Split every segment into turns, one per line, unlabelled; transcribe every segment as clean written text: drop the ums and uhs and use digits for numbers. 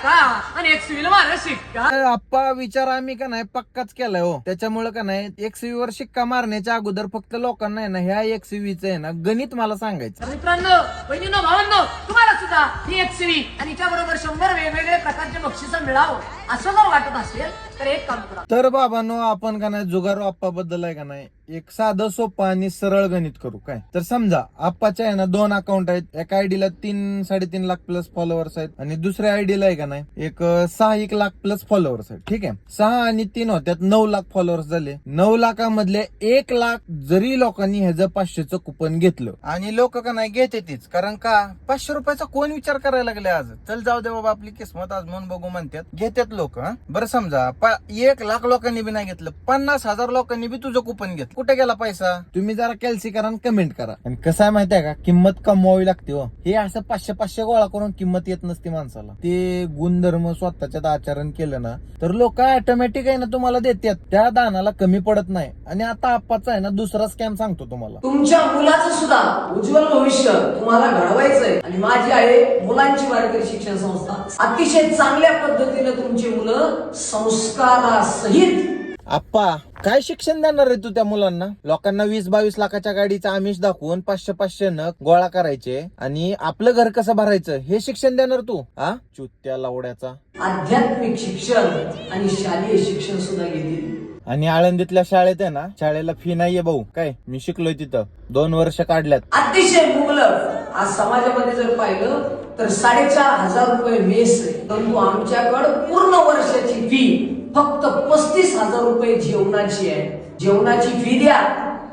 धक्का आणि XUV मार शिक्का.
आप्पा विचार आम्ही का नाही पक्काच केलाय हो. त्याच्यामुळे का नाही XUV वर शिक्का मारण्याच्या अगोदर फक्त लोकांना आहे ना ह्या XUV चं आहे ना गणित मला सांगायचं.
तर मित्रांनो, बहिणींनो, भावांनो, तुम्हाला सुद्धा ही XUV आणि त्याबरोबर 100 वेगवेगळे प्रकारचे बक्षीस मिळावं असं जर वाटत असेल तर एक काम करा.
तर बाबांनो, आपण का नाही जुगारू आप्पा बद्दल आहे का नाही एक साधं सोपं आणि सरळ गणित करू काय. तर समजा आप्पाच्या आहे ना 2 अकाउंट आहेत. एका आयडीला 3-3.5 लाख प्लस फॉलोअर्स आहेत आणि दुसऱ्या आयडीला आहे का नाही एक 6 लाख प्लस फॉलोअर्स आहेत. ठीक आहे, 6 आणि 3 होत्यात 9 लाख फॉलोअर्स झाले. 9 लाखामधले 1 लाख जरी लोकांनी ह्याचं 500चं कुपन घेतलं आणि लोक का नाही घेते तीच, कारण का 500 रुपयाचा कोण विचार करायला लागले आज. चल जाऊ दे बाबा आपली किस्मत आज म्हणून बघू म्हणतात, घेतात लोक. बरं समजा 1 लाख लोकांनी बी नाही घेतलं, 50,000 लोकांनी बी तुझं कुपन घेतलं. कुठे गेला पैसा? तुम्ही जरा कॅल्सी करा आणि कमेंट करा. आणि कसं आहे माहितीये का, किंमत कमवावी लागते हो. हे असं 500 गोळा करून किंमत येत नसते माणसाला. ते गुणधर्म स्वतःच्यात आचरण केलं ना तर लोक ऑटोमॅटिक आहे ना तुम्हाला देतात, त्या दानाला कमी पडत नाही. आणि आता आप्पाचा आहे ना दुसरा स्कॅम सांगतो तुम्हाला.
तुमच्या मुलाचं सुद्धा उज्ज्वल भविष्य तुम्हाला घडवायचंय आणि माझी आहे मुलांची वारकरी शिक्षण संस्था. अतिशय चांगल्या पद्धतीने तुमची मुलं संस्कारासहित.
आप्पा काय शिक्षण देणार आहे तू त्या मुलांना? लोकांना 20-22 लाखाच्या गाडीचा आमिष दाखवून 500 नग गोळा करायचे आणि आपलं घर कसं भरायचं हे शिक्षण देणार तू? चुत्या लावड्याचा.
आध्यात्मिक शिक्षण आणि शालेय शिक्षण सुद्धा घेतील.
आणि आळंदीतल्या शाळेत आहे ना, शाळेला फी नाहीये भाऊ. काय मी शिकलोय तिथं 2 वर्ष काढल्यात.
अतिशय मुबलक. आज समाजामध्ये जर पाहिलं तर 4,500 रुपये मेस आहे, परंतु आमच्याकडे पूर्ण वर्षाची फी फक्त 35,000 रुपये जेवणाची आहे. जेवणाची फी द्या,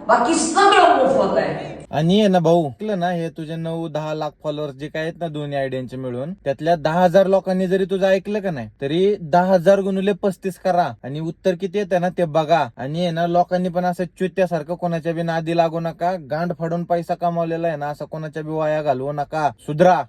बाकी सगळं मोफत आहे.
आणि आहे ना भाऊ, ऐकलं ना, हे तुझे 9-10 लाख फॉलोअर्स जे काय आहेत ना दोन्ही आयडियांचे मिळून, त्यातल्या 10,000 लोकांनी जरी तुझं ऐकलं का नाही तरी 10,000 गुणिले 35 करा आणि उत्तर किती येतं ना ते बघा. आणि आहे ना लोकांनी पण असं चुत्यासारखं कोणाच्या बी नादी लागू नका. गांड फाडून पैसा कमावलेला आहे ना असं कोणाच्या बी वाया घालवू नका. सुधरा.